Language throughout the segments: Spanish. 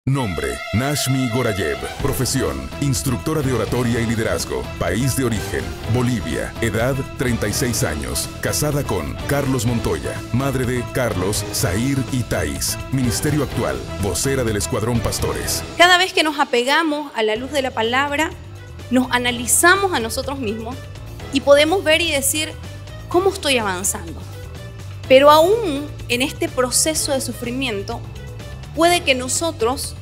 Nombre: Nashmi Gorayev. Profesión: instructora de oratoria y liderazgo. País de origen: Bolivia. Edad: 36 años. Casada con Carlos Montoya. Madre de Carlos, Zair y Thais. Ministerio actual: vocera del Escuadrón Pastores. Cada vez que nos apegamos a la luz de la palabra, nos analizamos a nosotros mismos y podemos ver y decir, ¿cómo estoy avanzando? Pero aún en este proceso de sufrimiento, puede que nosotros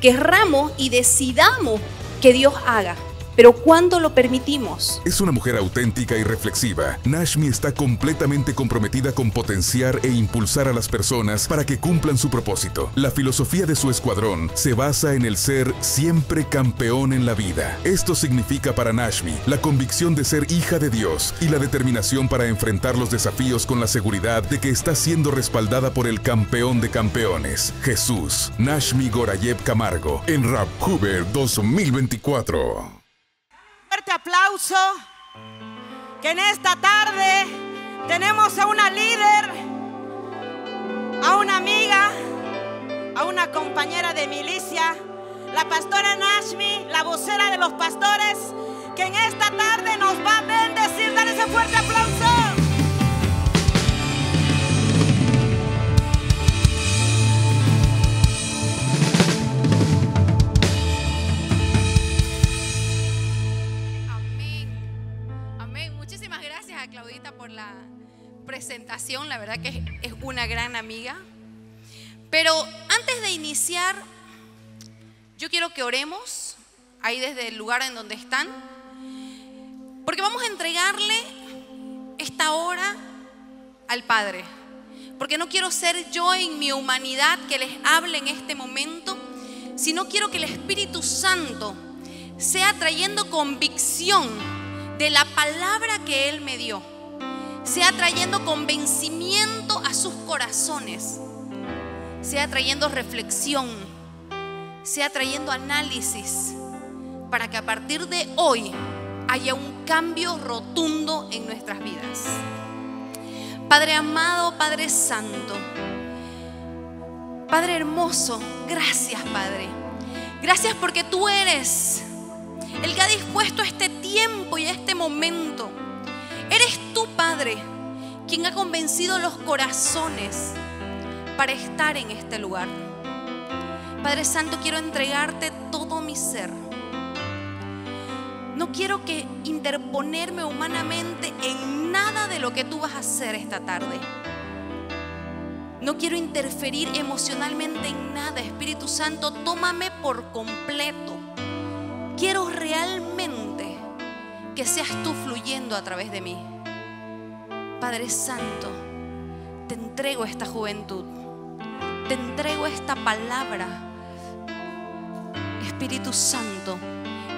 querramos y decidamos que Dios haga, pero ¿cuándo lo permitimos? Es una mujer auténtica y reflexiva. Nashmi está completamente comprometida con potenciar e impulsar a las personas para que cumplan su propósito. La filosofía de su escuadrón se basa en el ser siempre campeón en la vida. Esto significa para Nashmi la convicción de ser hija de Dios y la determinación para enfrentar los desafíos con la seguridad de que está siendo respaldada por el campeón de campeones, Jesús. Nashmi Gorayev Camargo en Raphuber 2024. Fuerte aplauso, que en esta tarde tenemos a una líder, a una amiga, a una compañera de milicia, la pastora Nashmi, la vocera de los pastores, que en esta tarde nos va a bendecir. Dale ese fuerte aplauso. Claudita, por la presentación, la verdad que es una gran amiga. Pero antes de iniciar, yo quiero que oremos ahí desde el lugar en donde están, porque vamos a entregarle esta hora al Padre, porque no quiero ser yo en mi humanidad que les hable en este momento, sino quiero que el Espíritu Santo sea trayendo convicción de la palabra que Él me dio, sea trayendo convencimiento a sus corazones, sea trayendo reflexión, sea trayendo análisis, para que a partir de hoy haya un cambio rotundo en nuestras vidas. Padre amado, Padre santo, Padre hermoso, gracias Padre. Gracias porque tú eres el que ha dispuesto este tiempo y este momento. Eres tú, Padre, quien ha convencido los corazones para estar en este lugar. Padre Santo, quiero entregarte todo mi ser. No quiero que interponerme humanamente en nada de lo que tú vas a hacer esta tarde. No quiero interferir emocionalmente en nada. Espíritu Santo, tómame por completo. Quiero realmente que seas tú fluyendo a través de mí. Padre Santo, te entrego esta juventud, te entrego esta palabra. Espíritu Santo,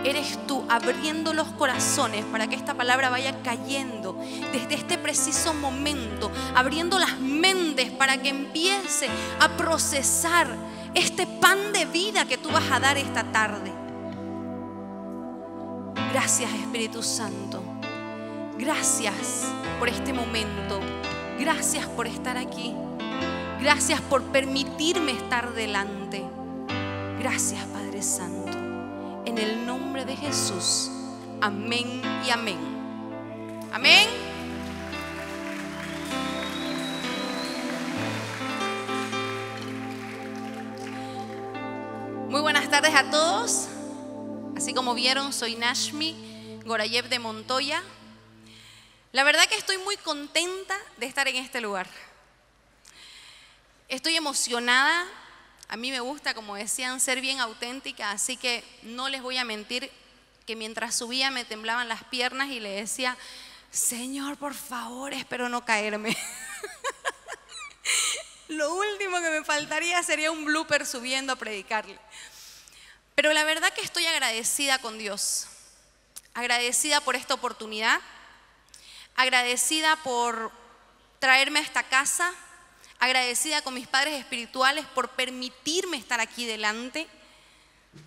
eres tú abriendo los corazones para que esta palabra vaya cayendo desde este preciso momento, abriendo las mentes para que empiece a procesar este pan de vida que tú vas a dar esta tarde. Gracias, Espíritu Santo. Gracias por este momento. Gracias por estar aquí. Gracias por permitirme estar delante. Gracias, Padre Santo. En el nombre de Jesús. Amén y amén. Amén. Muy buenas tardes a todos. Así como vieron, soy Nashmi Gorayev de Montoya. La verdad que estoy muy contenta de estar en este lugar. Estoy emocionada. A mí me gusta, como decían, ser bien auténtica, así que no les voy a mentir que mientras subía me temblaban las piernas y le decía, Señor, por favor, espero no caerme. Lo último que me faltaría sería un blooper subiendo a predicarle. Pero la verdad que estoy agradecida con Dios, agradecida por esta oportunidad, agradecida por traerme a esta casa, agradecida con mis padres espirituales por permitirme estar aquí delante,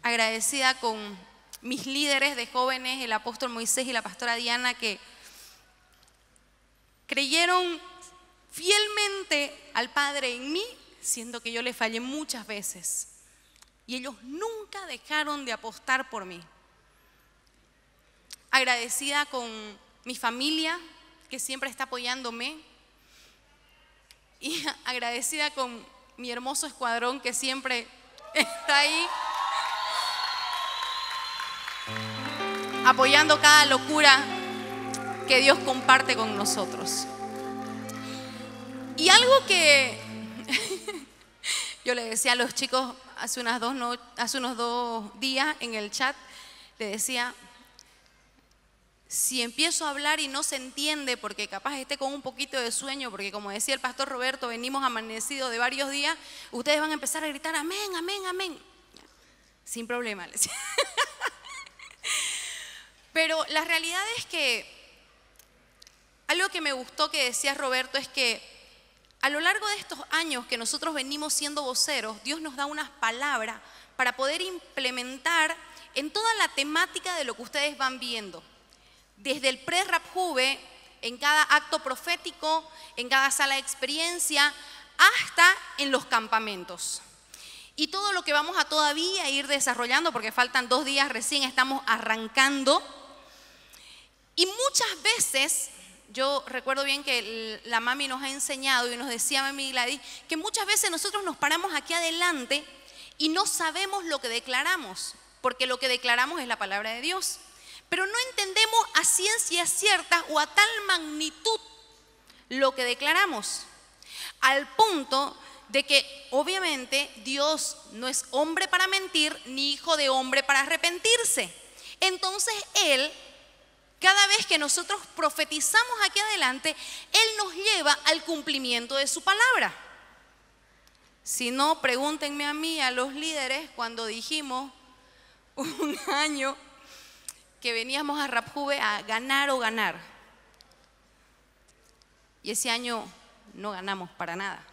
agradecida con mis líderes de jóvenes, el apóstol Moisés y la pastora Diana, que creyeron fielmente al Padre en mí, siendo que yo le fallé muchas veces. y ellos nunca dejaron de apostar por mí. Agradecida con mi familia, que siempre está apoyándome, y agradecida con mi hermoso escuadrón, que siempre está ahí apoyando cada locura que Dios comparte con nosotros. Y algo que yo le decía a los chicos hace unos 2 días en el chat, le decía, si empiezo a hablar y no se entiende, porque capaz esté con un poquito de sueño, porque como decía el pastor Roberto, venimos amanecidos de varios días, ustedes van a empezar a gritar amén, amén, amén. Sin problema, les decía. Pero la realidad es que algo que me gustó que decía Roberto es que a lo largo de estos años que nosotros venimos siendo voceros, Dios nos da unas palabras para poder implementar en toda la temática de lo que ustedes van viendo. Desde el pre-Rap Juve, en cada acto profético, en cada sala de experiencia, hasta en los campamentos. Y todo lo que vamos a todavía ir desarrollando, porque faltan 2 días, recién estamos arrancando. Y muchas veces, yo recuerdo bien que la mami nos ha enseñado y nos decía mami Gladys, que muchas veces nosotros nos paramos aquí adelante y no sabemos lo que declaramos, porque lo que declaramos es la palabra de Dios. Pero no entendemos a ciencia cierta o a tal magnitud lo que declaramos, al punto de que obviamente Dios no es hombre para mentir, ni hijo de hombre para arrepentirse. Entonces Él, cada vez que nosotros profetizamos aquí adelante, Él nos lleva al cumplimiento de su palabra. Si no, pregúntenme a mí, a los líderes, cuando dijimos un año que veníamos a Rap Juve a ganar o ganar. Y ese año no ganamos para nada.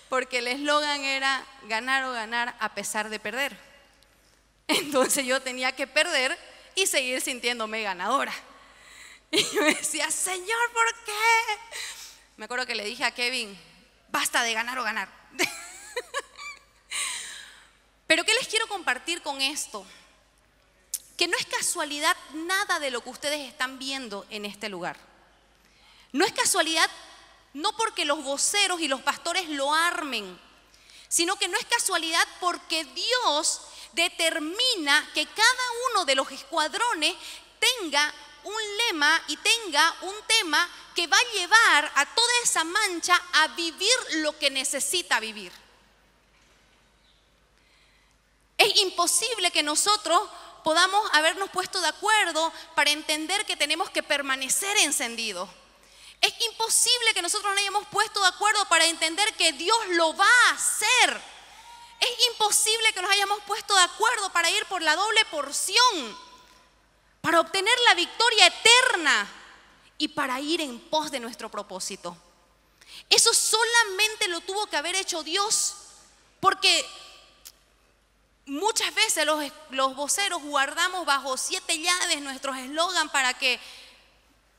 Porque el eslogan era ganar o ganar a pesar de perder. Entonces yo tenía que perder y seguir sintiéndome ganadora. Y yo decía, Señor, ¿por qué? Me acuerdo que le dije a Kevin, basta de ganar o ganar. Pero ¿qué les quiero compartir con esto? Que no es casualidad nada de lo que ustedes están viendo en este lugar. No es casualidad, no porque los voceros y los pastores lo armen, sino que no es casualidad porque Dios determina que cada uno de los escuadrones tenga un lema y tenga un tema que va a llevar a toda esa mancha a vivir lo que necesita vivir. Es imposible que nosotros podamos habernos puesto de acuerdo para entender que tenemos que permanecer encendidos. Es imposible que nosotros no hayamos puesto de acuerdo para entender que Dios lo va a hacer. Es imposible que nos hayamos puesto de acuerdo para ir por la doble porción, para obtener la victoria eterna y para ir en pos de nuestro propósito. Eso solamente lo tuvo que haber hecho Dios, porque muchas veces los voceros guardamos bajo 7 llaves nuestros eslogan para que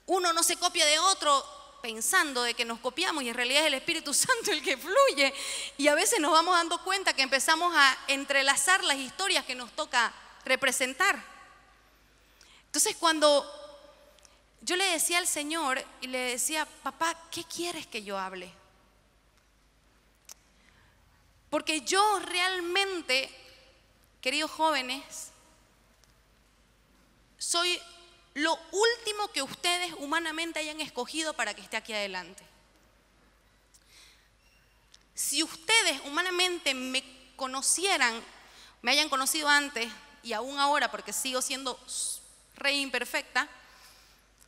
uno no se copie de otro, pensando de que nos copiamos y en realidad es el Espíritu Santo el que fluye. Y a veces nos vamos dando cuenta que empezamos a entrelazar las historias que nos toca representar. Entonces cuando yo le decía al Señor y le decía, papá, ¿qué quieres que yo hable? Porque yo realmente, queridos jóvenes, soy lo último que ustedes humanamente hayan escogido para que esté aquí adelante. Si ustedes humanamente me conocieran, me hayan conocido antes y aún ahora, porque sigo siendo re imperfecta,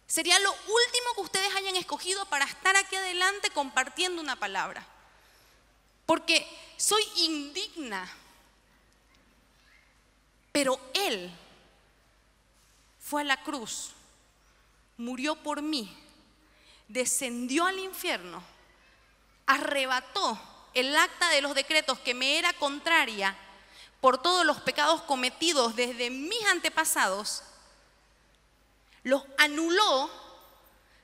sería lo último que ustedes hayan escogido para estar aquí adelante compartiendo una palabra. Porque soy indigna. Pero Él fue a la cruz, murió por mí, descendió al infierno, arrebató el acta de los decretos que me era contraria por todos los pecados cometidos desde mis antepasados, los anuló,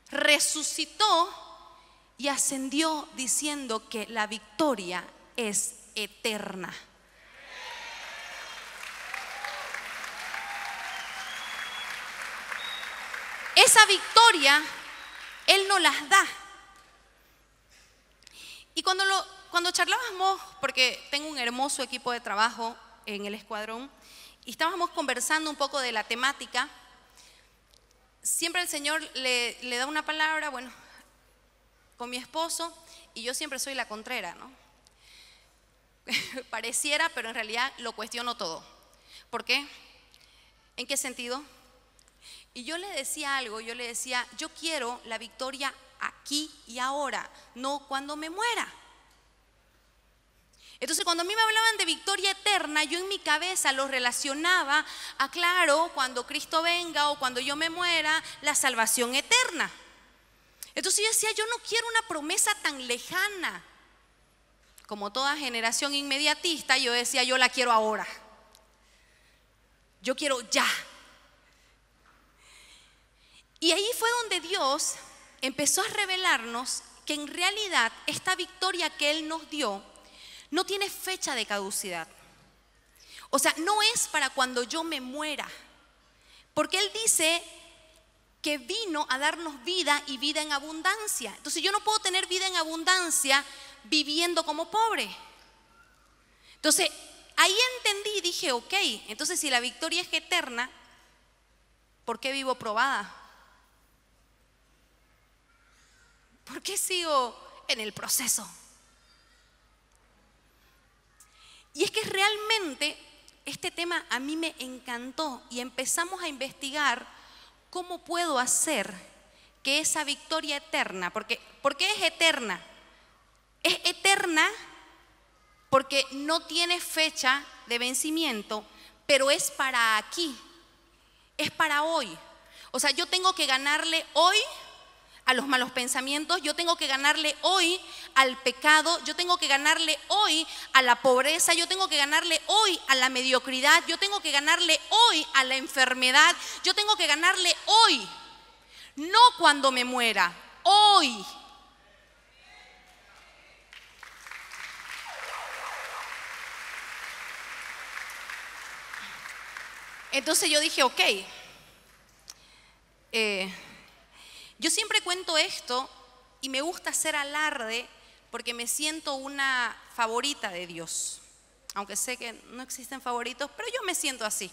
resucitó y ascendió diciendo que la victoria es eterna. esa victoria Él nos las da. Y cuando charlábamos, porque tengo un hermoso equipo de trabajo en el escuadrón, y estábamos conversando un poco de la temática, siempre el Señor le da una palabra, bueno, con mi esposo, y yo siempre soy la contrera, ¿no? Pareciera, pero en realidad lo cuestiono todo. ¿Por qué? ¿En qué sentido? Y yo le decía algo, yo quiero la victoria aquí y ahora, no cuando me muera. Entonces, cuando a mí me hablaban de victoria eterna, yo en mi cabeza lo relacionaba a, claro, cuando Cristo venga o cuando yo me muera, la salvación eterna. Entonces yo decía, yo no quiero una promesa tan lejana. Como toda generación inmediatista, yo decía, yo la quiero ahora. Yo quiero ya. Y ahí fue donde Dios empezó a revelarnos que en realidad esta victoria que Él nos dio no tiene fecha de caducidad. O sea, no es para cuando yo me muera. Porque Él dice que vino a darnos vida y vida en abundancia. Entonces yo no puedo tener vida en abundancia viviendo como pobre. Entonces ahí entendí y dije, ok, entonces si la victoria es eterna, ¿por qué vivo probada? ¿Por qué sigo en el proceso? Y es que realmente este tema a mí me encantó y empezamos a investigar cómo puedo hacer que esa victoria eterna, ¿por qué es eterna? Es eterna porque no tiene fecha de vencimiento, pero es para aquí, es para hoy. O sea, yo tengo que ganarle hoy a los malos pensamientos, yo tengo que ganarle hoy al pecado, yo tengo que ganarle hoy a la pobreza, yo tengo que ganarle hoy a la mediocridad, yo tengo que ganarle hoy a la enfermedad, yo tengo que ganarle hoy, no cuando me muera, hoy. Entonces yo dije, ok, yo siempre cuento esto y me gusta hacer alarde porque me siento una favorita de Dios. Aunque sé que no existen favoritos, pero yo me siento así.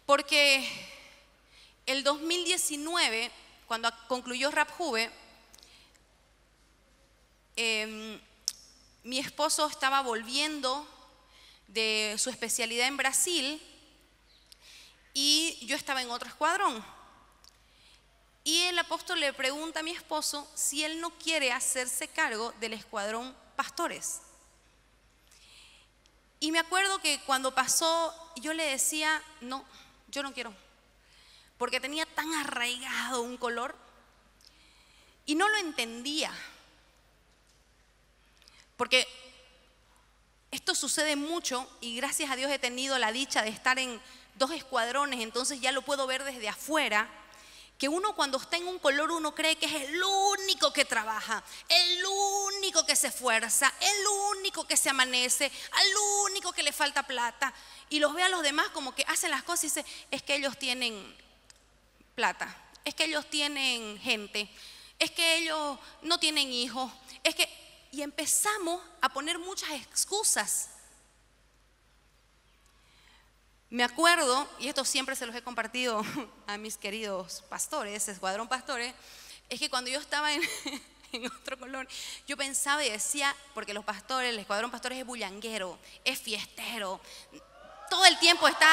Porque el 2019, cuando concluyó Rap Juve, mi esposo estaba volviendo de su especialidad en Brasil y yo estaba en otro escuadrón. Y el apóstol le pregunta a mi esposo si él no quiere hacerse cargo del escuadrón pastores. Y me acuerdo que cuando pasó, yo le decía, no, yo no quiero, porque tenía tan arraigado un color y no lo entendía. Porque esto sucede mucho y gracias a Dios he tenido la dicha de estar en 2 escuadrones, entonces ya lo puedo ver desde afuera. Que uno cuando está en un color uno cree que es el único que trabaja, el único que se esfuerza, el único que se amanece, al único que le falta plata. Y los ve a los demás como que hacen las cosas y dicen, es que ellos tienen plata, es que ellos tienen gente, es que ellos no tienen hijos, es que... Y empezamos a poner muchas excusas. Me acuerdo, y esto siempre se los he compartido a mis queridos pastores, escuadrón pastores, es que cuando yo estaba en otro color, yo pensaba y decía, porque los pastores, el escuadrón pastores es bullanguero, es fiestero, todo el tiempo está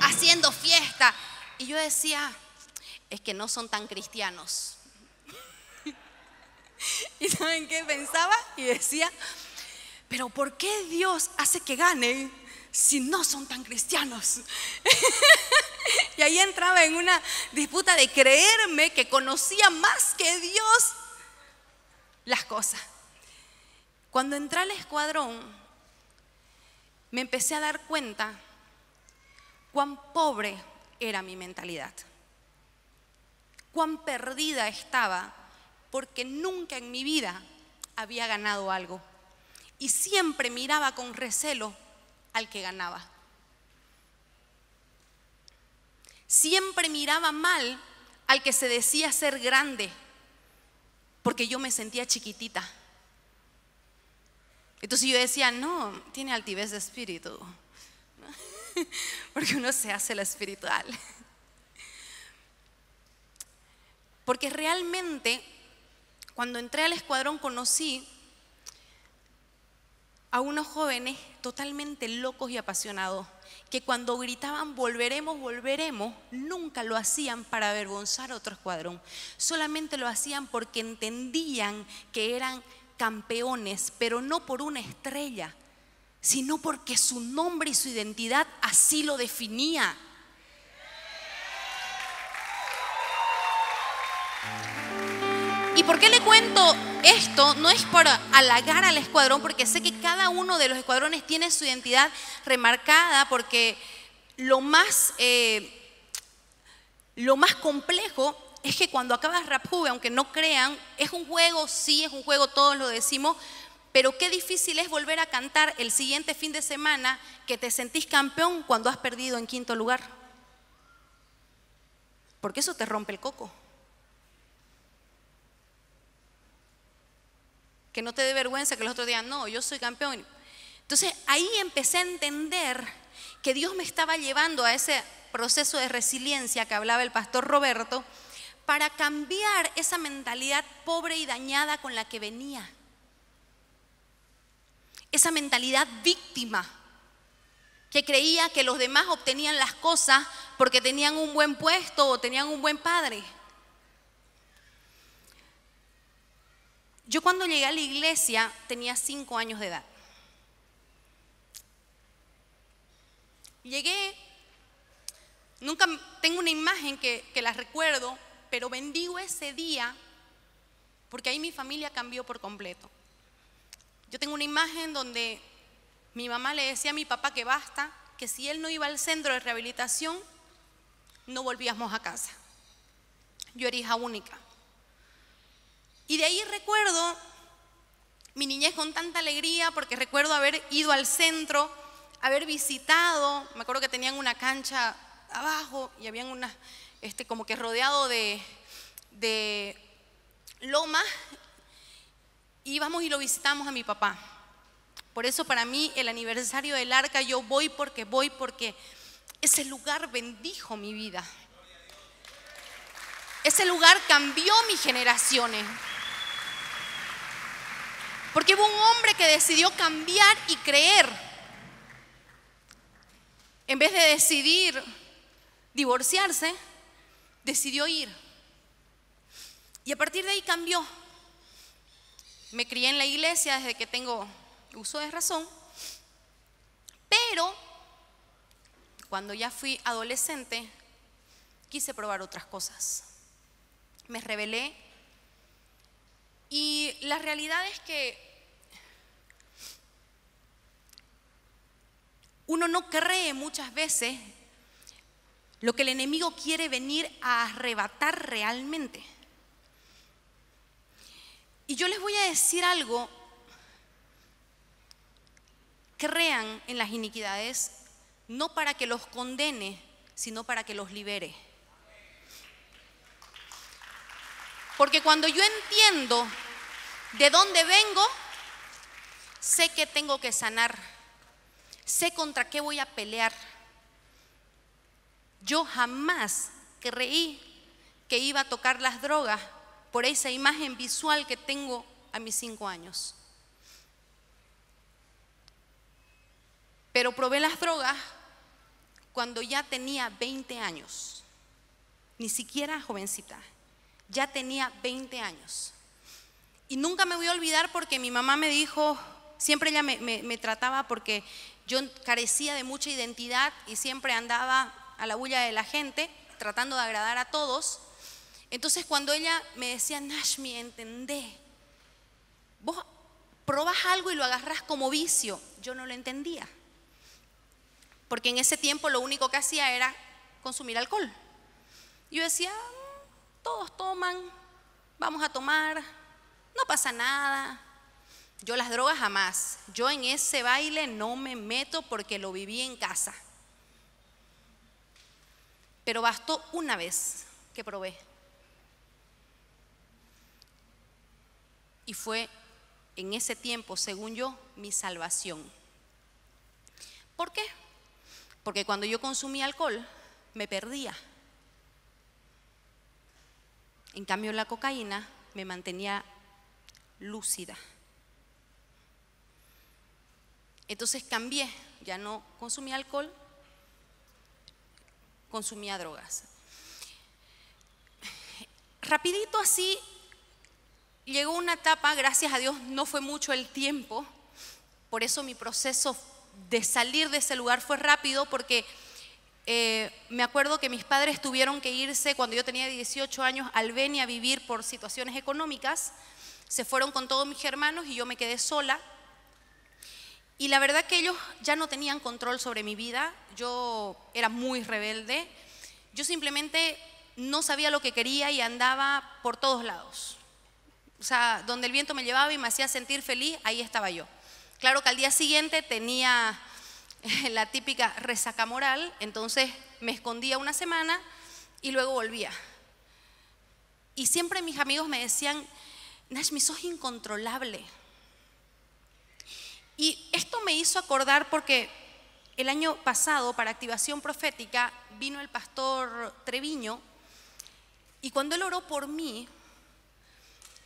haciendo fiesta. Y yo decía, es que no son tan cristianos. ¿Y saben qué pensaba? Y decía, pero ¿por qué Dios hace que ganen si no son tan cristianos? Y ahí entraba en una disputa de creerme que conocía más que Dios las cosas. Cuando entré al escuadrón, me empecé a dar cuenta cuán pobre era mi mentalidad, cuán perdida estaba, porque nunca en mi vida había ganado algo. Y siempre miraba con recelo al que ganaba. siempre miraba mal al que se decía ser grande, porque yo me sentía chiquitita. Entonces yo decía, no, tiene altivez de espíritu, porque uno se hace la espiritual. Porque realmente, cuando entré al escuadrón, conocí a unos jóvenes totalmente locos y apasionados, que cuando gritaban volveremos, volveremos, nunca lo hacían para avergonzar a otro escuadrón, solamente lo hacían porque entendían que eran campeones, pero no por una estrella, sino porque su nombre y su identidad así lo definía. ¿Y por qué le cuento esto? No es para halagar al escuadrón, porque sé que cada uno de los escuadrones tiene su identidad remarcada, porque lo más complejo es que cuando acabas Rapjuve, aunque no crean, es un juego, sí, es un juego, todos lo decimos, pero qué difícil es volver a cantar el siguiente fin de semana que te sentís campeón cuando has perdido en 5º lugar. Porque eso te rompe el coco. Que no te dé vergüenza que los otros digan, no, yo soy campeón. Entonces ahí empecé a entender que Dios me estaba llevando a ese proceso de resiliencia que hablaba el pastor Roberto, para cambiar esa mentalidad pobre y dañada con la que venía. Esa mentalidad víctima, que creía que los demás obtenían las cosas porque tenían un buen puesto o tenían un buen padre. Yo cuando llegué a la iglesia tenía 5 años de edad. Llegué, nunca tengo una imagen que la recuerdo, pero bendigo ese día porque ahí mi familia cambió por completo. Yo tengo una imagen donde mi mamá le decía a mi papá que basta, que si él no iba al centro de rehabilitación, no volvíamos a casa. Yo era hija única. Y de ahí recuerdo mi niñez con tanta alegría, porque recuerdo haber ido al centro, haber visitado, me acuerdo que tenían una cancha abajo y habían unas, como que rodeado de lomas, íbamos y lo visitamos a mi papá. Por eso para mí el aniversario del Arca, yo voy porque ese lugar bendijo mi vida. Ese lugar cambió mis generaciones. Porque hubo un hombre que decidió cambiar y creer. En vez de decidir divorciarse, decidió ir. Y a partir de ahí cambió. Me crié en la iglesia desde que tengo uso de razón. Pero cuando ya fui adolescente, quise probar otras cosas. Me rebelé. Y la realidad es que uno no cree muchas veces lo que el enemigo quiere venir a arrebatar realmente. Y yo les voy a decir algo: crean en las iniquidades, no para que los condene, sino para que los libere. Porque cuando yo entiendo de dónde vengo, sé que tengo que sanar, sé contra qué voy a pelear. Yo jamás creí que iba a tocar las drogas por esa imagen visual que tengo a mis 5 años. Pero probé las drogas cuando ya tenía 20 años, ni siquiera jovencita. Ya tenía 20 años. Y nunca me voy a olvidar porque mi mamá me dijo, siempre ella me trataba porque yo carecía de mucha identidad y siempre andaba a la bulla de la gente, tratando de agradar a todos. Entonces cuando ella me decía, Nashmi, entendé, vos probás algo y lo agarrás como vicio, yo no lo entendía. Porque en ese tiempo lo único que hacía era consumir alcohol. Yo decía, todos toman, vamos a tomar, no pasa nada. Yo las drogas jamás. Yo en ese baile no me meto porque lo viví en casa. pero bastó una vez que probé. Y fue en ese tiempo, según yo, mi salvación. ¿Por qué? Porque cuando yo consumía alcohol, me perdía. En cambio, la cocaína me mantenía lúcida. Entonces cambié, ya no consumía alcohol, consumía drogas. Rapidito así, llegó una etapa, gracias a Dios no fue mucho el tiempo, por eso mi proceso de salir de ese lugar fue rápido, porque me acuerdo que mis padres tuvieron que irse cuando yo tenía 18 años al Beni a vivir por situaciones económicas. Se fueron con todos mis hermanos y yo me quedé sola. Y la verdad que ellos ya no tenían control sobre mi vida. Yo era muy rebelde. Yo simplemente no sabía lo que quería y andaba por todos lados. O sea, donde el viento me llevaba y me hacía sentir feliz, ahí estaba yo. Claro que al día siguiente tenía la típica resaca moral, entonces me escondía una semana y luego volvía. Y siempre mis amigos me decían, Nashmi, sos incontrolable. Y esto me hizo acordar porque el año pasado, para Activación Profética, vino el pastor Treviño y cuando él oró por mí,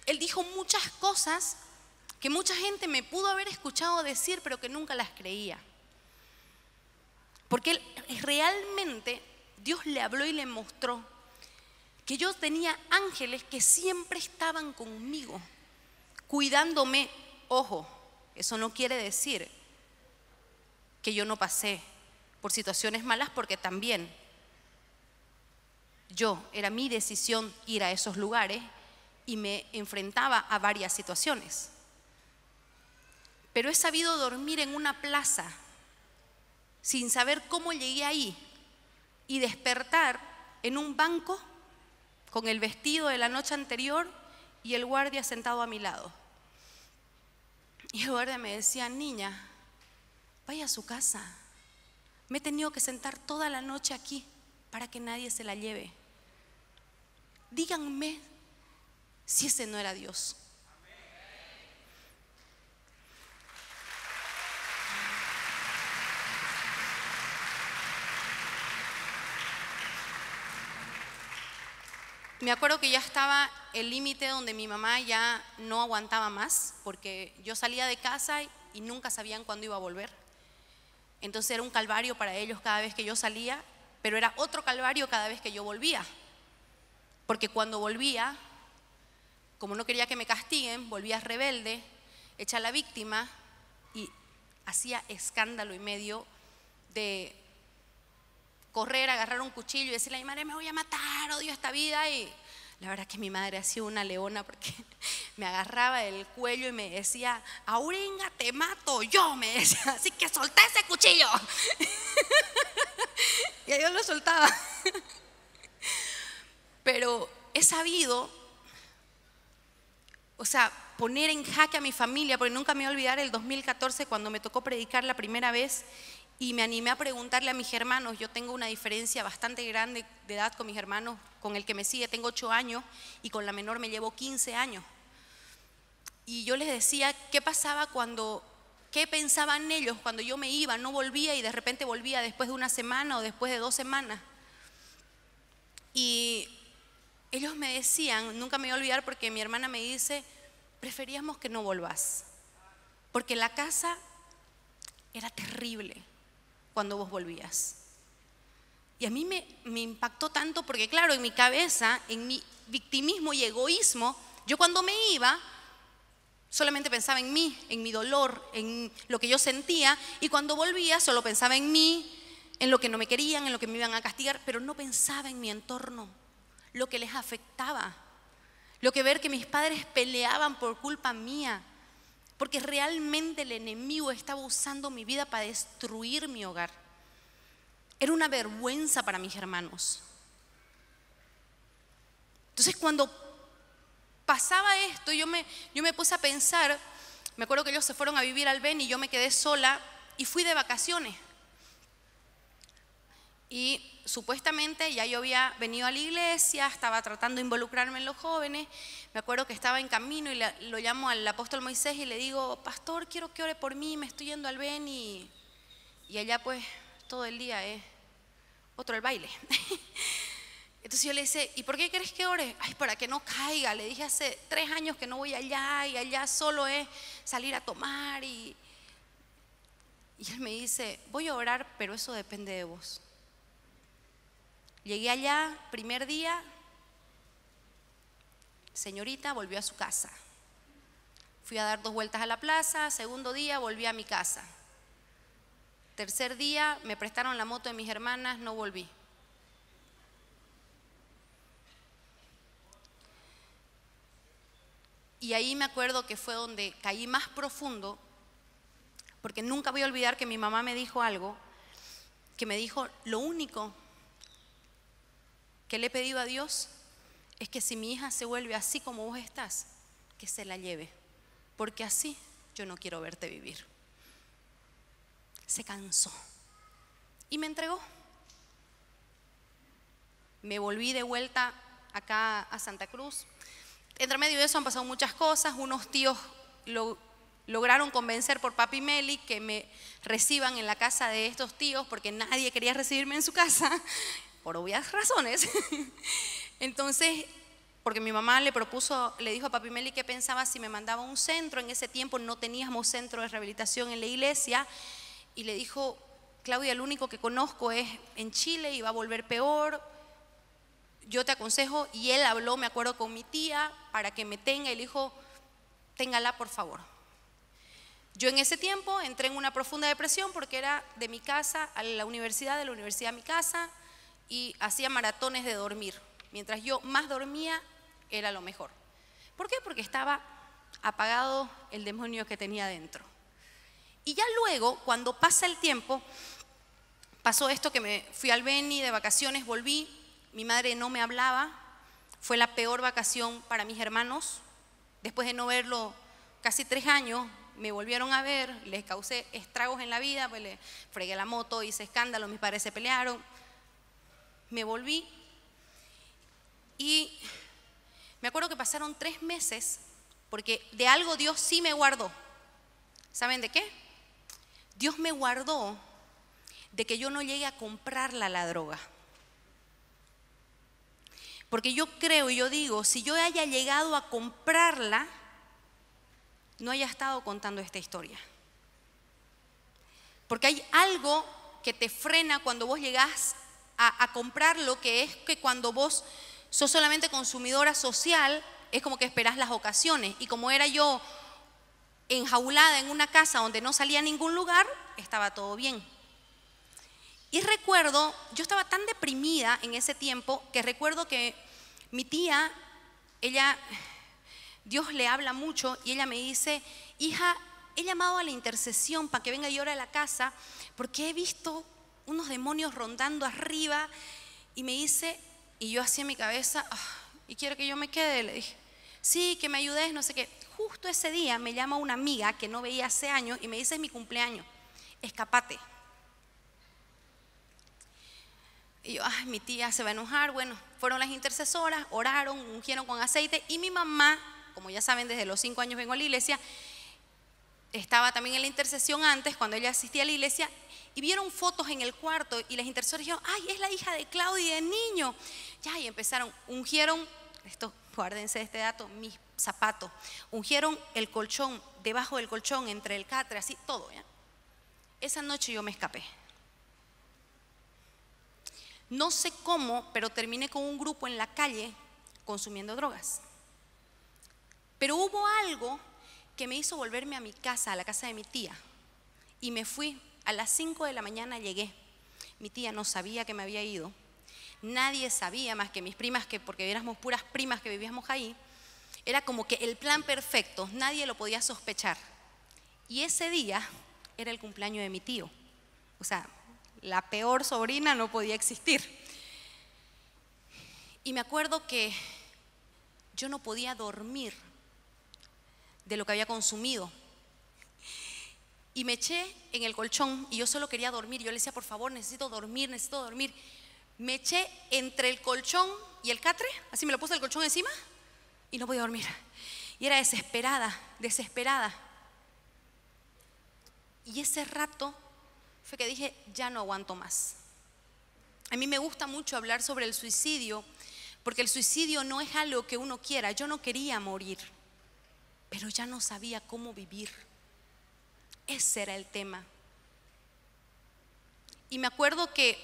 él dijo muchas cosas que mucha gente me pudo haber escuchado decir, pero que nunca las creía. Porque realmente Dios le habló y le mostró que yo tenía ángeles que siempre estaban conmigo, cuidándome. Ojo, eso no quiere decir que yo no pasé por situaciones malas, porque también era mi decisión ir a esos lugares y me enfrentaba a varias situaciones. Pero he sabido dormir en una plaza sin saber cómo llegué ahí y despertar en un banco con el vestido de la noche anterior y el guardia sentado a mi lado. Y el guardia me decía, niña, vaya a su casa. Me he tenido que sentar toda la noche aquí para que nadie se la lleve. Díganme si ese no era Dios. Me acuerdo que ya estaba el límite donde mi mamá ya no aguantaba más, porque yo salía de casa y nunca sabían cuándo iba a volver. Entonces era un calvario para ellos cada vez que yo salía, pero era otro calvario cada vez que yo volvía. Porque cuando volvía, como no quería que me castiguen, volvía rebelde, hecha la víctima y hacía escándalo y medio de correr, agarrar un cuchillo y decirle a mi madre, me voy a matar, odio esta vida. Y la verdad que mi madre ha sido una leona, porque me agarraba del cuello y me decía, Auringa, te mato yo, me decía, así que soltá ese cuchillo. Y yo lo soltaba. Pero he sabido, o sea, poner en jaque a mi familia, porque nunca me voy a olvidar el 2014 cuando me tocó predicar la primera vez. Y me animé a preguntarle a mis hermanos. Yo tengo una diferencia bastante grande de edad con mis hermanos. Con el que me sigue tengo 8 años y con la menor me llevo 15 años. Y yo les decía qué pasaba qué pensaban ellos cuando yo me iba, no volvía y de repente volvía después de una semana o después de 2 semanas. Y ellos me decían, nunca me voy a olvidar, porque mi hermana me dice, preferíamos que no volvás, porque la casa era terrible cuando vos volvías. Y a mí me impactó tanto, porque claro, en mi cabeza, en mi victimismo y egoísmo, yo cuando me iba solamente pensaba en mí, en mi dolor, en lo que yo sentía, y cuando volvía solo pensaba en mí, en lo que no me querían, en lo que me iban a castigar, pero no pensaba en mi entorno, lo que les afectaba, lo que ver que mis padres peleaban por culpa mía, porque realmente el enemigo estaba usando mi vida para destruir mi hogar. Era una vergüenza para mis hermanos. Entonces cuando pasaba esto, yo me puse a pensar. Me acuerdo que ellos se fueron a vivir al Beni y yo me quedé sola y fui de vacaciones. Y supuestamente ya yo había venido a la iglesia, estaba tratando de involucrarme en los jóvenes. Me acuerdo que estaba en camino y lo llamo al apóstol Moisés y le digo: pastor, quiero que ore por mí, me estoy yendo al Beni. Y allá pues todo el día es otro el baile. Entonces yo le dije: ¿y por qué querés que ore? Ay, para que no caiga. Le dije: hace 3 años que no voy allá y allá solo es salir a tomar. Y él me dice: voy a orar, pero eso depende de vos. Llegué allá, primer día, señorita volvió a su casa. Fui a dar 2 vueltas a la plaza. Segundo día volví a mi casa. Tercer día me prestaron la moto de mis hermanas, no volví. Y ahí me acuerdo que fue donde caí más profundo, porque nunca voy a olvidar que mi mamá me dijo algo, que me dijo: lo único que le he pedido a Dios es que si mi hija se vuelve así como vos estás, que se la lleve, porque así yo no quiero verte vivir. Se cansó y me entregó. Me volví de vuelta acá a Santa Cruz. Entre medio de eso han pasado muchas cosas. Unos tíos lograron convencer por papi Meli que me reciban en la casa de estos tíos, porque nadie quería recibirme en su casa, por obvias razones. Entonces, porque mi mamá le dijo a papi Meli que pensaba si me mandaba a un centro. En ese tiempo no teníamos centro de rehabilitación en la iglesia. Y le dijo: Claudia, el único que conozco es en Chile y va a volver peor. Yo te aconsejo. Y él habló, me acuerdo, con mi tía para que me tenga. Y le dijo: téngala, por favor. Yo en ese tiempo entré en una profunda depresión, porque era de mi casa a la universidad, de la universidad a mi casa, y hacía maratones de dormir. Mientras yo más dormía, era lo mejor. ¿Por qué? Porque estaba apagado el demonio que tenía dentro. Y ya luego, cuando pasa el tiempo, pasó esto, que me fui al Beni de vacaciones, volví, mi madre no me hablaba, fue la peor vacación para mis hermanos. Después de no verlo casi 3 años, me volvieron a ver, les causé estragos en la vida, pues le fregué la moto, hice escándalo, mis padres se pelearon. Me volví y me acuerdo que pasaron 3 meses, porque de algo Dios sí me guardó. ¿Saben de qué? Dios me guardó de que yo no llegue a comprarla la droga. Porque yo creo y yo digo, si yo haya llegado a comprarla, no haya estado contando esta historia. Porque hay algo que te frena cuando vos llegás a comprarlo, que es que cuando vos sos solamente consumidora social, es como que esperás las ocasiones. Y como era yo enjaulada en una casa donde no salía a ningún lugar, estaba todo bien. Y recuerdo, yo estaba tan deprimida en ese tiempo, que recuerdo que mi tía, Dios le habla mucho, y ella me dice: hija, he llamado a la intercesión para que venga y ore a la casa, porque he visto unos demonios rondando arriba. Y me dice, y yo hacía en mi cabeza: ¿y quiere que yo me quede? Le dije: sí, que me ayudes, no sé qué. Justo ese día me llama una amiga que no veía hace años y me dice: es mi cumpleaños, escapate. Y yo: ay, mi tía se va a enojar. Bueno, fueron las intercesoras, oraron, ungieron con aceite. Y mi mamá, como ya saben, desde los 5 años vengo a la iglesia, estaba también en la intercesión antes, cuando ella asistía a la iglesia. Y vieron fotos en el cuarto y las intercesoras dijeron: ay, es la hija de Claudia de niño. Ya, y empezaron, ungieron, esto, guárdense de este dato, mis zapatos, ungieron el colchón, debajo del colchón, entre el catre, así, todo, ¿ya? Esa noche yo me escapé. No sé cómo, pero terminé con un grupo en la calle consumiendo drogas. Pero hubo algo que me hizo volverme a mi casa, a la casa de mi tía. Y me fui, a las 5 de la mañana llegué. Mi tía no sabía que me había ido. Nadie sabía más que mis primas, que porque éramos puras primas que vivíamos ahí. Era como que el plan perfecto, nadie lo podía sospechar. Y ese día era el cumpleaños de mi tío. O sea, la peor sobrina no podía existir. Y me acuerdo que yo no podía dormir de lo que había consumido. y me eché en el colchón y yo solo quería dormir. Yo le decía, por favor, necesito dormir, necesito dormir. Me eché entre el colchón y el catre, así me lo puse el colchón encima y no podía dormir. Y era desesperada, desesperada. Y ese rato fue que dije, ya no aguanto más. A mí me gusta mucho hablar sobre el suicidio, porque el suicidio no es algo que uno quiera. Yo no quería morir, pero ya no sabía cómo vivir. Ese era el tema. Y me acuerdo que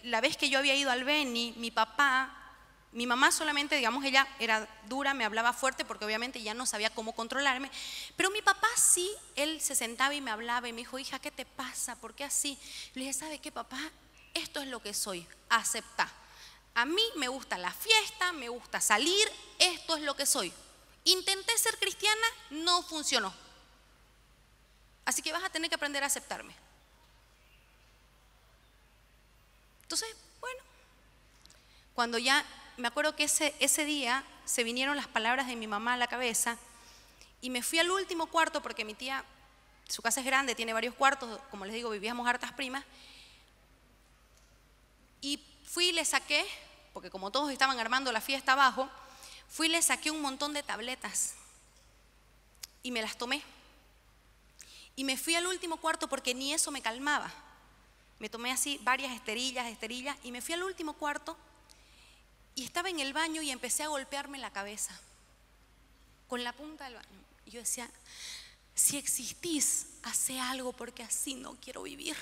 la vez que yo había ido al Beni, mi mamá solamente, digamos, ella era dura, me hablaba fuerte porque obviamente ya no sabía cómo controlarme, pero mi papá sí, él se sentaba y me hablaba y me dijo, hija, ¿qué te pasa? ¿Por qué así? Le dije, ¿sabe qué, papá? Esto es lo que soy, acepta. A mí me gusta la fiesta, me gusta salir, esto es lo que soy. Intenté ser cristiana, no funcionó. Así que vas a tener que aprender a aceptarme. Entonces, bueno, cuando ya, me acuerdo que ese día se vinieron las palabras de mi mamá a la cabeza y me fui al último cuarto porque mi tía, su casa es grande, tiene varios cuartos, como les digo, vivíamos hartas primas. Y fui y le saqué, porque como todos estaban armando la fiesta abajo, fui y le saqué un montón de tabletas y me las tomé. Y me fui al último cuarto porque ni eso me calmaba. Me tomé así varias esterillas y me fui al último cuarto y estaba en el baño y empecé a golpearme la cabeza con la punta del baño. Y yo decía, si existís, hace algo porque así no quiero vivir.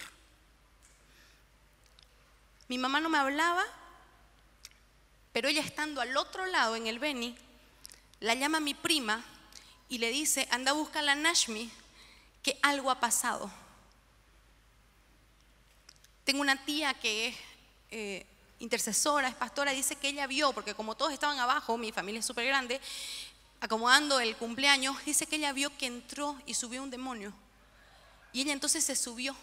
Mi mamá no me hablaba, pero ella estando al otro lado en el Beni, la llama mi prima y le dice, anda a buscar a la Nashmi, que algo ha pasado. Tengo una tía que es intercesora, es pastora, dice que ella vio, porque como todos estaban abajo, mi familia es súper grande, acomodando el cumpleaños, dice que ella vio que entró y subió un demonio. Y ella entonces se subió.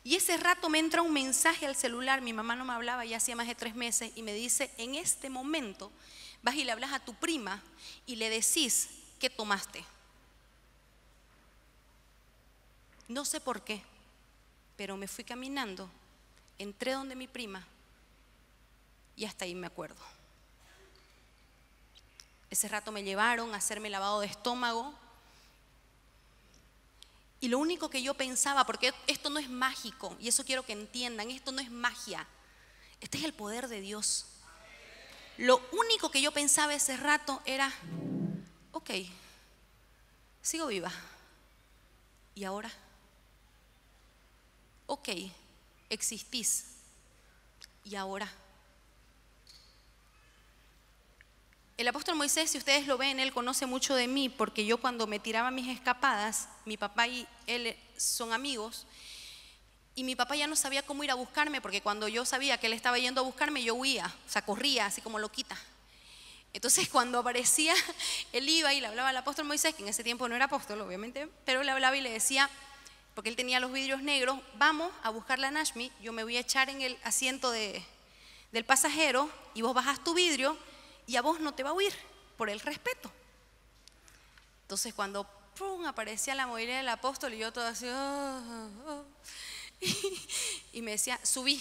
Y ese rato me entra un mensaje al celular, mi mamá no me hablaba ya hacía más de 3 meses, y me dice, en este momento vas y le hablas a tu prima y le decís que tomaste. No sé por qué, pero me fui caminando, entré donde mi prima y hasta ahí me acuerdo. Ese rato me llevaron a hacerme lavado de estómago y lo único que yo pensaba, porque esto no es mágico y eso quiero que entiendan, esto no es magia, este es el poder de Dios. Lo único que yo pensaba ese rato era, ok, sigo viva. ¿Y ahora? Ok, existís. ¿Y ahora? El apóstol Moisés, si ustedes lo ven, él conoce mucho de mí, porque yo cuando me tiraba mis escapadas, mi papá y él son amigos, y mi papá ya no sabía cómo ir a buscarme, porque cuando yo sabía que él estaba yendo a buscarme, yo huía, o sea, corría así como loquita. Entonces cuando aparecía, él iba y le hablaba al apóstol Moisés, que en ese tiempo no era apóstol, obviamente, pero le hablaba y le decía, porque él tenía los vidrios negros, vamos a buscar la Nashmi, yo me voy a echar en el asiento del pasajero y vos bajás tu vidrio y a vos no te va a huir por el respeto. Entonces cuando ¡pum!, aparecía la movilidad del apóstol y yo todo así, y me decía, subí.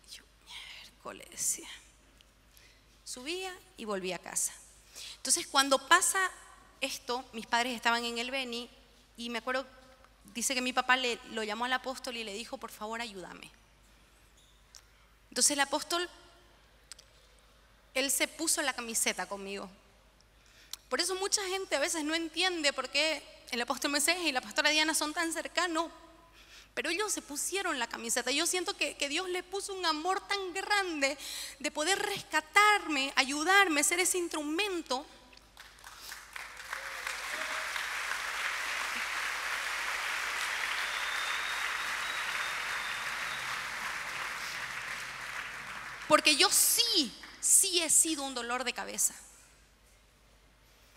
Y yo, miércoles, decía. Subía y volvía a casa. Entonces cuando pasa esto, mis padres estaban en el Beni y me acuerdo, dice que mi papá lo llamó al apóstol y le dijo, por favor, ayúdame. Entonces el apóstol, él se puso la camiseta conmigo. Por eso mucha gente a veces no entiende por qué el apóstol Moisés y la pastora Diana son tan cercanos, pero ellos se pusieron la camiseta. Yo siento que Dios le puso un amor tan grande de poder rescatarme, ayudarme, ser ese instrumento. Porque yo sí he sido un dolor de cabeza.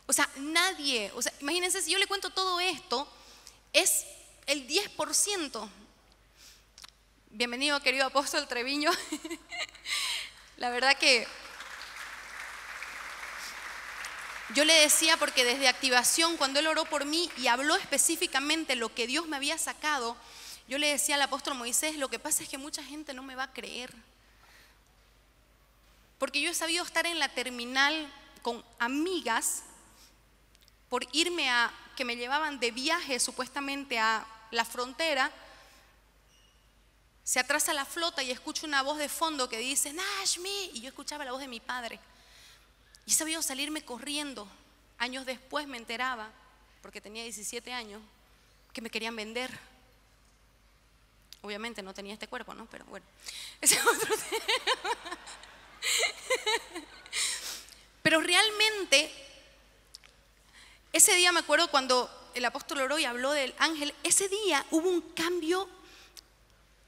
O sea, nadie, o sea, imagínense si yo le cuento todo esto, es el 10%. Bienvenido, querido apóstol Treviño. La verdad que yo le decía, porque desde activación, cuando él oró por mí y habló específicamente lo que Dios me había sacado, yo le decía al apóstol Moisés, lo que pasa es que mucha gente no me va a creer. Porque yo he sabido estar en la terminal con amigas por irme que me llevaban de viaje supuestamente a la frontera. Se atrasa la flota y escucho una voz de fondo que dice, Nashmi, y yo escuchaba la voz de mi padre. Y he sabido salirme corriendo. Años después me enteraba, porque tenía 17 años, que me querían vender. Obviamente no tenía este cuerpo, ¿no? Pero bueno, ese es otro tema. Pero realmente, ese día me acuerdo cuando el apóstol oró y habló del ángel, ese día hubo un cambio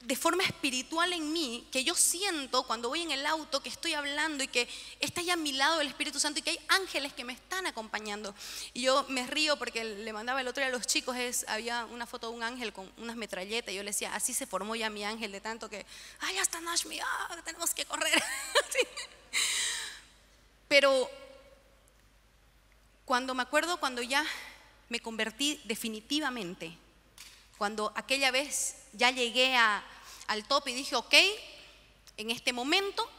de forma espiritual en mí, que yo siento cuando voy en el auto que estoy hablando y que está ya a mi lado el Espíritu Santo y que hay ángeles que me están acompañando. Y yo me río porque le mandaba el otro día a los chicos, había una foto de un ángel con unas metralletas y yo le decía, así se formó ya mi ángel de tanto que, ay, ya está Nashmi, tenemos que correr. Sí. Pero me acuerdo cuando ya me convertí definitivamente, cuando aquella vez ya llegué al top y dije, ok, en este momento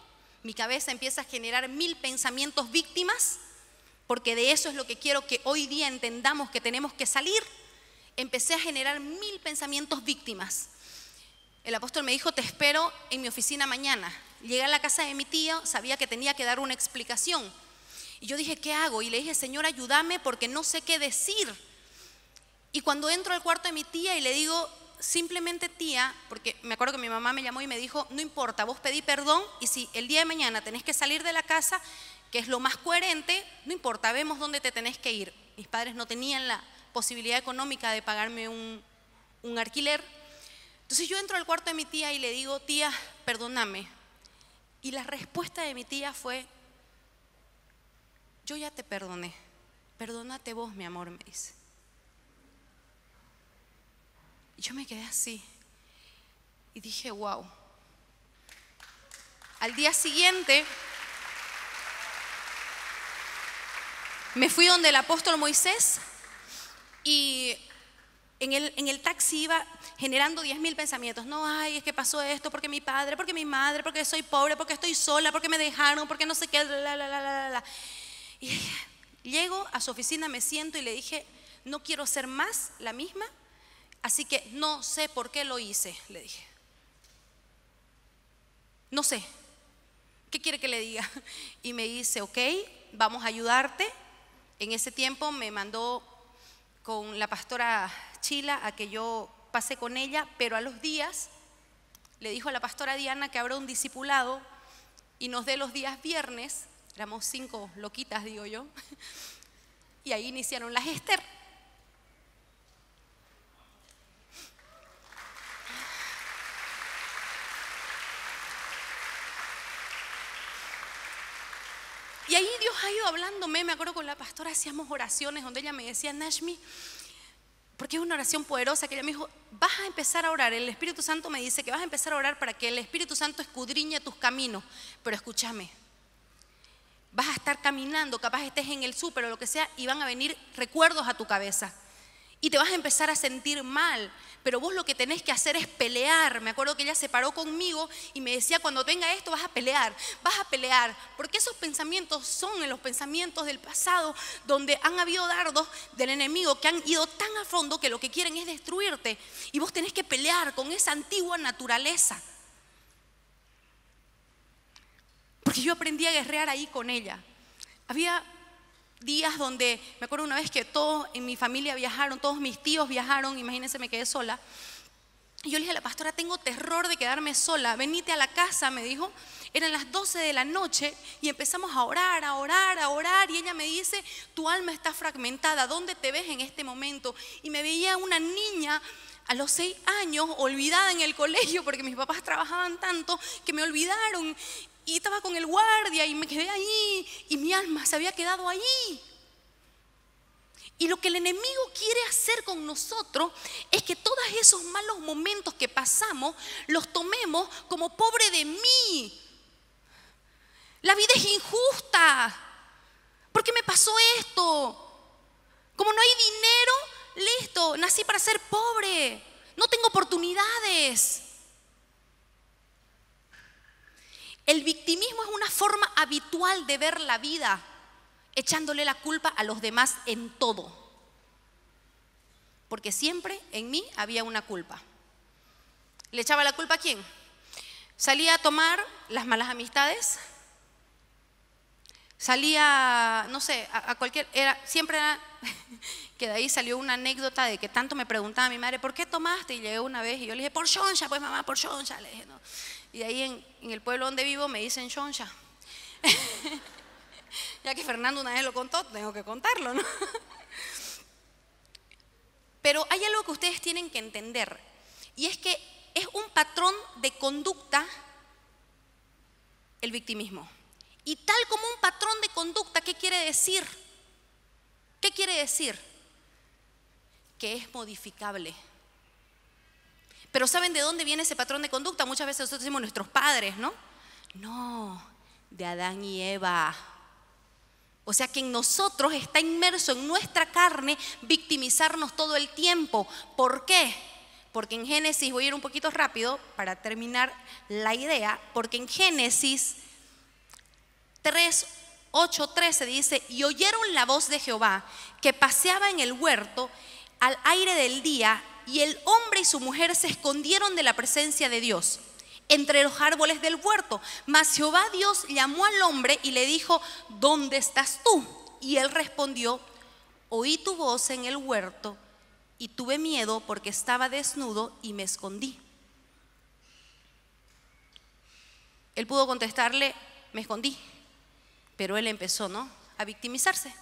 mi cabeza empieza a generar 1000 pensamientos víctimas, porque de eso es lo que quiero que hoy día entendamos que tenemos que salir. Empecé a generar 1000 pensamientos víctimas. El apóstol me dijo, te espero en mi oficina mañana. Llegué a la casa de mi tía, sabía que tenía que dar una explicación. Y yo dije, ¿qué hago? Y le dije, Señor, ayúdame porque no sé qué decir. Y cuando entro al cuarto de mi tía y le digo, simplemente tía, porque me acuerdo que mi mamá me llamó y me dijo, no importa, vos pedí perdón y si el día de mañana tenés que salir de la casa, que es lo más coherente, no importa, vemos dónde te tenés que ir. Mis padres no tenían la posibilidad económica de pagarme un alquiler. Entonces yo entro al cuarto de mi tía y le digo, tía, perdóname. Y la respuesta de mi tía fue, yo ya te perdoné, perdónate vos, mi amor, me dice. Y yo me quedé así y dije, wow. Al día siguiente me fui donde el apóstol Moisés y en el taxi iba generando 10.000 pensamientos. No, ay, es que pasó esto, porque mi padre, porque mi madre, porque soy pobre, porque estoy sola, porque me dejaron, porque no sé qué, Y llego a su oficina, me siento y le dije, no quiero ser más la misma, así que no sé por qué lo hice, le dije. No sé, ¿qué quiere que le diga? Y me dice, ok, vamos a ayudarte. En ese tiempo me mandó con la pastora Chila a que yo pase con ella, pero a los días le dijo a la pastora Diana que habrá un discipulado y nos dé los días viernes. Éramos 5 loquitas, digo yo, y ahí iniciaron las Esther. Y ahí Dios ha ido hablándome. Me acuerdo con la pastora hacíamos oraciones donde ella me decía, Nashmi, porque es una oración poderosa, que ella me dijo, vas a empezar a orar. El Espíritu Santo me dice que vas a empezar a orar para que el Espíritu Santo escudriñe tus caminos. Pero escúchame, vas a estar caminando, capaz estés en el súper o lo que sea, y van a venir recuerdos a tu cabeza. Y te vas a empezar a sentir mal, pero vos lo que tenés que hacer es pelear. Me acuerdo que ella se paró conmigo y me decía, cuando venga esto vas a pelear, porque esos pensamientos son los pensamientos del pasado, donde han habido dardos del enemigo que han ido tan a fondo que lo que quieren es destruirte. Y vos tenés que pelear con esa antigua naturaleza. Porque yo aprendí a guerrear ahí con ella. Había días donde, me acuerdo una vez que todos en mi familia viajaron, todos mis tíos viajaron, imagínense, me quedé sola. Y yo le dije a la pastora, tengo terror de quedarme sola, venite a la casa, me dijo. Eran las 12 de la noche y empezamos a orar, y ella me dice, tu alma está fragmentada, ¿dónde te ves en este momento? Y me veía una niña a los 6 años, olvidada en el colegio, porque mis papás trabajaban tanto que me olvidaron. Y estaba con el guardia y me quedé ahí y mi alma se había quedado ahí. Y lo que el enemigo quiere hacer con nosotros es que todos esos malos momentos que pasamos los tomemos como pobre de mí. La vida es injusta. ¿Por qué me pasó esto? Como no hay dinero, listo, nací para ser pobre, no tengo oportunidades. El victimismo es una forma habitual de ver la vida, echándole la culpa a los demás en todo. Porque siempre en mí había una culpa. ¿Le echaba la culpa a quién? Salía a tomar, las malas amistades. Salía, no sé, a cualquier, siempre era, que de ahí salió una anécdota de que tanto me preguntaba mi madre, ¿por qué tomaste? Y llegué una vez y yo le dije, por Shonsha, pues mamá, por Shonsha, le dije, no. Y de ahí en el pueblo donde vivo me dicen Shonsha. Ya que Fernando una vez lo contó, tengo que contarlo, ¿no? Pero hay algo que ustedes tienen que entender, y es que es un patrón de conducta el victimismo. Y tal como un patrón de conducta, ¿qué quiere decir? ¿Qué quiere decir? Que es modificable. Pero ¿saben de dónde viene ese patrón de conducta? Muchas veces nosotros decimos nuestros padres, ¿no? No, de Adán y Eva. O sea que en nosotros está inmerso en nuestra carne victimizarnos todo el tiempo. ¿Por qué? Porque en Génesis, voy a ir un poquito rápido para terminar la idea, porque en Génesis 3:8-13 dice, y oyeron la voz de Jehová que paseaba en el huerto al aire del día, y el hombre y su mujer se escondieron de la presencia de Dios entre los árboles del huerto. Mas Jehová Dios llamó al hombre y le dijo, ¿dónde estás tú? Y él respondió, oí tu voz en el huerto y tuve miedo porque estaba desnudo y me escondí. Él pudo contestarle, me escondí, pero él empezó, ¿no?, a victimizarse.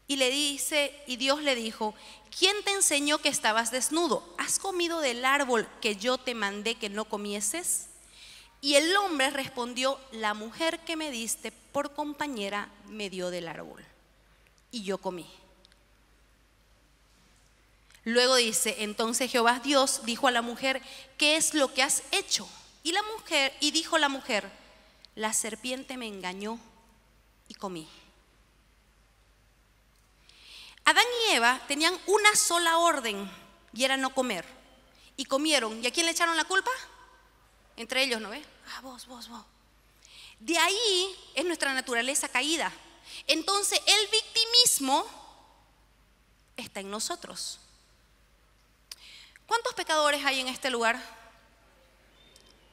Y le dice, y Dios le dijo, ¿quién te enseñó que estabas desnudo? ¿Has comido del árbol que yo te mandé que no comieses? Y el hombre respondió, la mujer que me diste por compañera me dio del árbol y yo comí. Luego dice, entonces Jehová Dios dijo a la mujer, ¿qué es lo que has hecho? Y dijo la mujer, la serpiente me engañó y comí. Adán y Eva tenían una sola orden y era no comer. Y comieron. ¿Y a quién le echaron la culpa? Entre ellos, ¿no ves? Ah, vos. De ahí es nuestra naturaleza caída. Entonces el victimismo está en nosotros. ¿Cuántos pecadores hay en este lugar?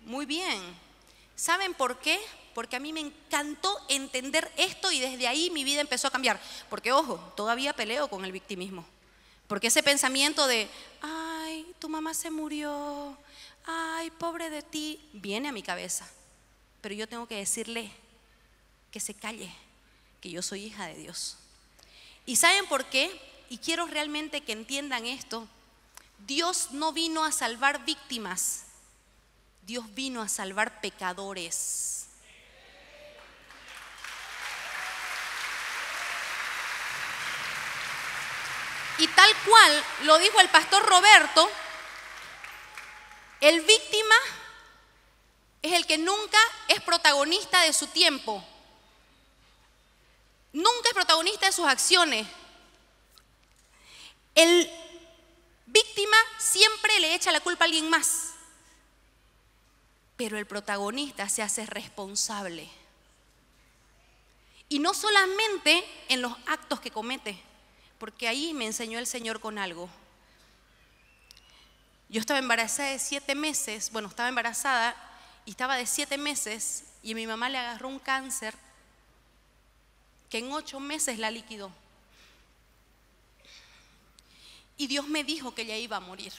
Muy bien. ¿Saben por qué? Porque a mí me encantó entender esto y desde ahí mi vida empezó a cambiar. Porque, ojo, todavía peleo con el victimismo. Porque ese pensamiento de, ay, tu mamá se murió, ay, pobre de ti, viene a mi cabeza. Pero yo tengo que decirle que se calle, que yo soy hija de Dios. ¿Y saben por qué? Y quiero realmente que entiendan esto. Dios no vino a salvar víctimas, Dios vino a salvar pecadores. Y tal cual lo dijo el pastor Roberto, el víctima es el que nunca es protagonista de su tiempo, nunca es protagonista de sus acciones. El víctima siempre le echa la culpa a alguien más, pero el protagonista se hace responsable. Y no solamente en los actos que comete, porque ahí me enseñó el Señor con algo. Yo estaba embarazada de 7 meses, estaba embarazada y estaba de 7 meses y a mi mamá le agarró un cáncer que en 8 meses la liquidó. Y Dios me dijo que ella iba a morir.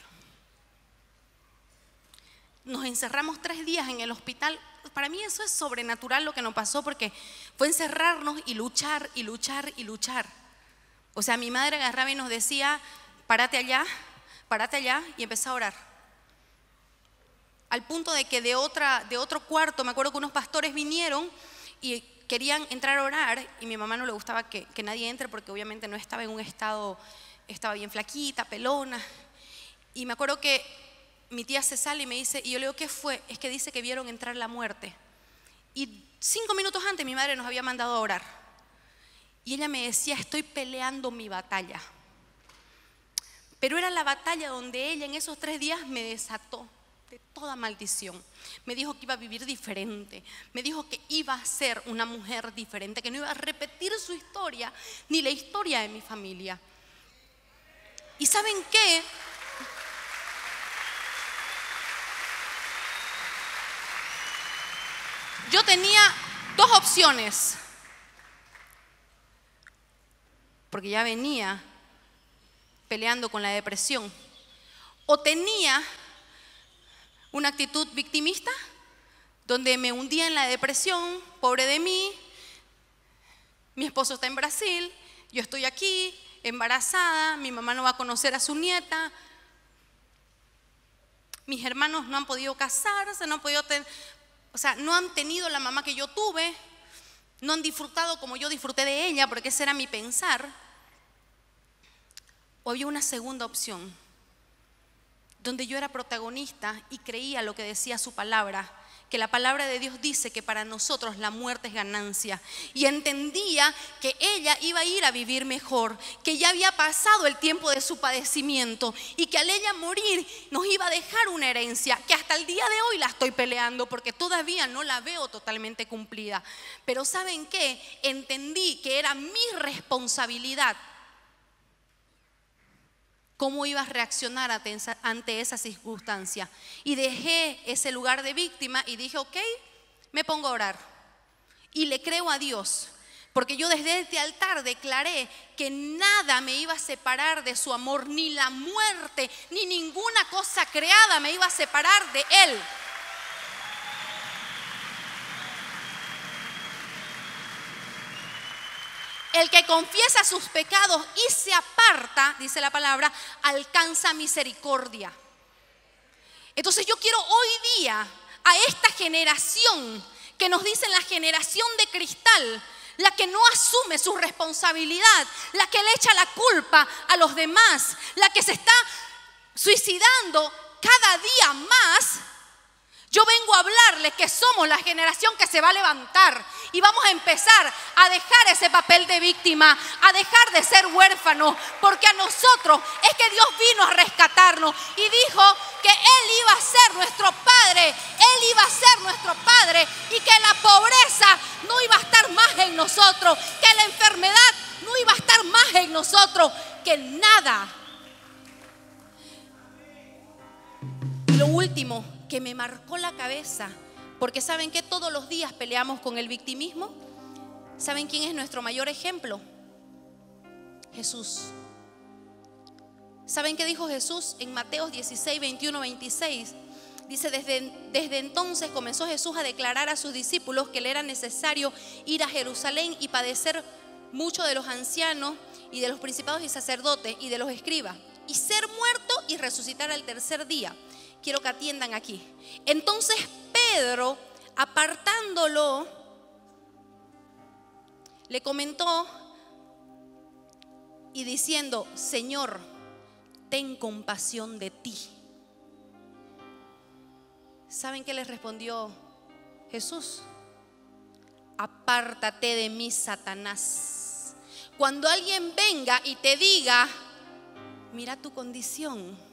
Nos encerramos 3 días en el hospital. Para mí eso es sobrenatural lo que nos pasó, porque fue encerrarnos y luchar y luchar y luchar. O sea, mi madre agarraba y nos decía, párate allá, y empecé a orar. Al punto de que de otro cuarto, me acuerdo que unos pastores vinieron y querían entrar a orar, y a mi mamá no le gustaba que nadie entre, porque obviamente no estaba en un estado, estaba bien flaquita, pelona. Y me acuerdo que mi tía se sale y me dice, y yo le digo, ¿qué fue? Es que dice que vieron entrar la muerte. Y 5 minutos antes mi madre nos había mandado a orar. Y ella me decía, estoy peleando mi batalla. Pero era la batalla donde ella en esos 3 días me desató de toda maldición. Me dijo que iba a vivir diferente. Me dijo que iba a ser una mujer diferente, que no iba a repetir su historia ni la historia de mi familia. ¿Y saben qué? Yo tenía 2 opciones, porque ya venía peleando con la depresión. O tenía una actitud victimista, donde me hundía en la depresión, pobre de mí, mi esposo está en Brasil, yo estoy aquí, embarazada, mi mamá no va a conocer a su nieta, mis hermanos no han podido casarse, no han podido no han tenido la mamá que yo tuve, no han disfrutado como yo disfruté de ella, porque ese era mi pensar. O había una segunda opción, donde yo era protagonista y creía lo que decía su palabra, que la palabra de Dios dice que para nosotros la muerte es ganancia. Y entendía que ella iba a ir a vivir mejor, que ya había pasado el tiempo de su padecimiento y que al ella morir nos iba a dejar una herencia, que hasta el día de hoy la estoy peleando porque todavía no la veo totalmente cumplida. Pero ¿saben qué? Entendí que era mi responsabilidad cómo ibas a reaccionar ante esa circunstancia. Y dejé ese lugar de víctima y dije, ok, me pongo a orar. Y le creo a Dios, porque yo desde este altar declaré que nada me iba a separar de su amor, ni la muerte, ni ninguna cosa creada me iba a separar de Él. El que confiesa sus pecados y se aparta, dice la palabra, alcanza misericordia. Entonces yo quiero hoy día a esta generación que nos dicen la generación de cristal, la que no asume su responsabilidad, la que le echa la culpa a los demás, la que se está suicidando cada día más. Yo vengo a hablarles que somos la generación que se va a levantar y vamos a empezar a dejar ese papel de víctima, a dejar de ser huérfanos, porque a nosotros es que Dios vino a rescatarnos y dijo que Él iba a ser nuestro Padre, Él iba a ser nuestro Padre y que la pobreza no iba a estar más en nosotros, que la enfermedad no iba a estar más en nosotros, que nada. Y lo último que me marcó la cabeza, porque ¿saben que todos los días peleamos con el victimismo? ¿Saben quién es nuestro mayor ejemplo? Jesús. ¿Saben qué dijo Jesús en Mateo 16, 21, 26? Dice, desde entonces comenzó Jesús a declarar a sus discípulos que le era necesario ir a Jerusalén y padecer mucho de los ancianos y de los principados y sacerdotes y de los escribas, y ser muerto y resucitar al tercer día. Quiero que atiendan aquí. Entonces Pedro, apartándolo, le comentó y diciendo, Señor, ten compasión de ti. ¿Saben qué les respondió Jesús? Apártate de mí, Satanás. Cuando alguien venga y te diga, mira tu condición,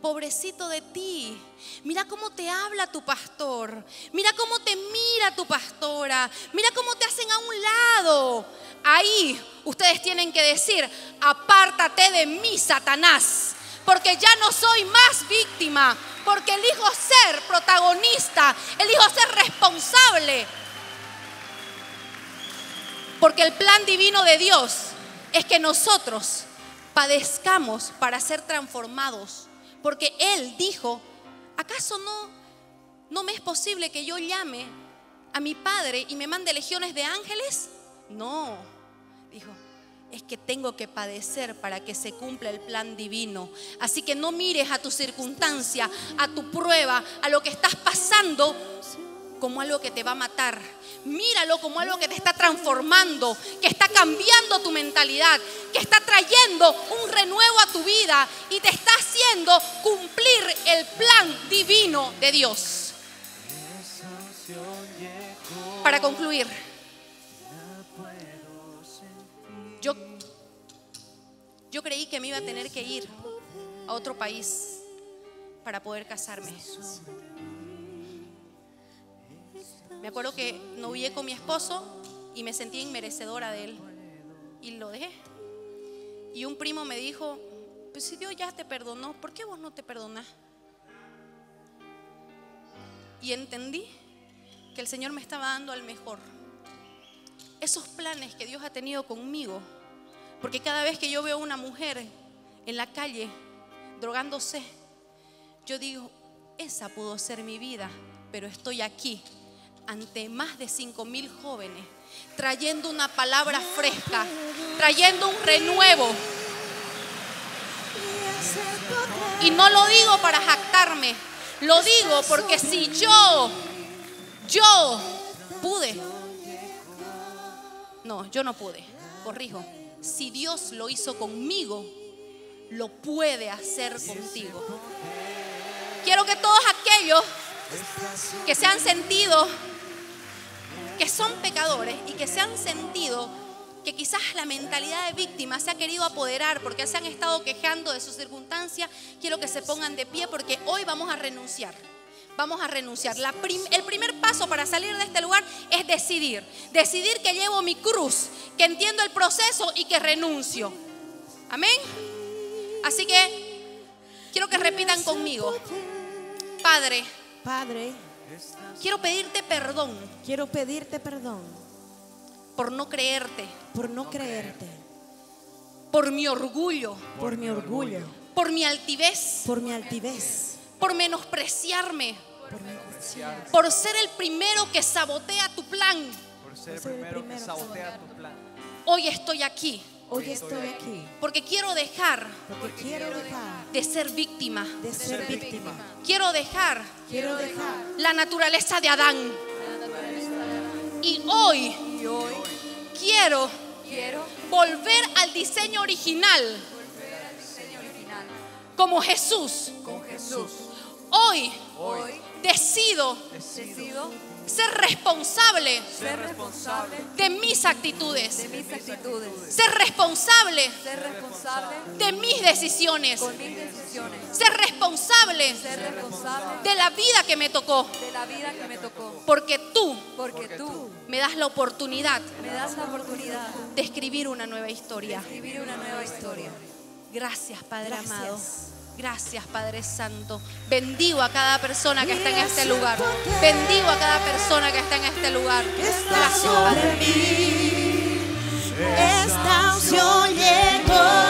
pobrecito de ti, mira cómo te habla tu pastor, mira cómo te mira tu pastora, mira cómo te hacen a un lado. Ahí ustedes tienen que decir, apártate de mí, Satanás, porque ya no soy más víctima, porque elijo ser protagonista, elijo ser responsable. Porque el plan divino de Dios es que nosotros padezcamos para ser transformados. Porque Él dijo, ¿acaso no me es posible que yo llame a mi Padre y me mande legiones de ángeles? No, dijo, es que tengo que padecer para que se cumpla el plan divino. Así que no mires a tu circunstancia, a tu prueba, a lo que estás pasando como algo que te va a matar. Míralo como algo que te está transformando, que está cambiando tu mentalidad, que está trayendo un renuevo a tu vida y te está haciendo cumplir el plan divino de Dios. Para concluir, Yo creí que me iba a tener que ir a otro país para poder casarme. Me acuerdo que novié con mi esposo y me sentía inmerecedora de él y lo dejé. Y un primo me dijo: pues si Dios ya te perdonó, ¿por qué vos no te perdonás? Y entendí que el Señor me estaba dando al mejor. Esos planes que Dios ha tenido conmigo, porque cada vez que yo veo a una mujer en la calle drogándose, yo digo: esa pudo ser mi vida, pero estoy aquí ante más de 5,000 jóvenes, trayendo una palabra fresca, trayendo un renuevo. Y no lo digo para jactarme, lo digo porque si yo pude, no, yo no pude, corrijo, si Dios lo hizo conmigo, lo puede hacer contigo. Quiero que todos aquellos que se han sentido que son pecadores y que se han sentido que quizás la mentalidad de víctima se ha querido apoderar porque se han estado quejando de sus circunstancias, quiero que se pongan de pie porque hoy vamos a renunciar. Vamos a renunciar. El primer paso para salir de este lugar es decidir que llevo mi cruz, que entiendo el proceso y que renuncio. Amén. Así que quiero que repitan conmigo: Padre, quiero pedirte perdón por no creerte, por mi orgullo, por mi altivez, por menospreciarme, por ser el primero que sabotea tu plan. Hoy estoy aquí porque quiero dejar de ser víctima. Quiero dejar la naturaleza de Adán. Y hoy quiero volver al diseño original como Jesús. Hoy decido ser responsable de mis actitudes, ser responsable de mis decisiones, ser responsable de la vida que me tocó, porque tú me das la oportunidad de escribir una nueva historia. Gracias, Padre amado. Gracias, Padre Santo. Bendigo a cada persona que está en este lugar. Bendigo a cada persona que está en este lugar. Gracias, Padre. Esta unción llegó.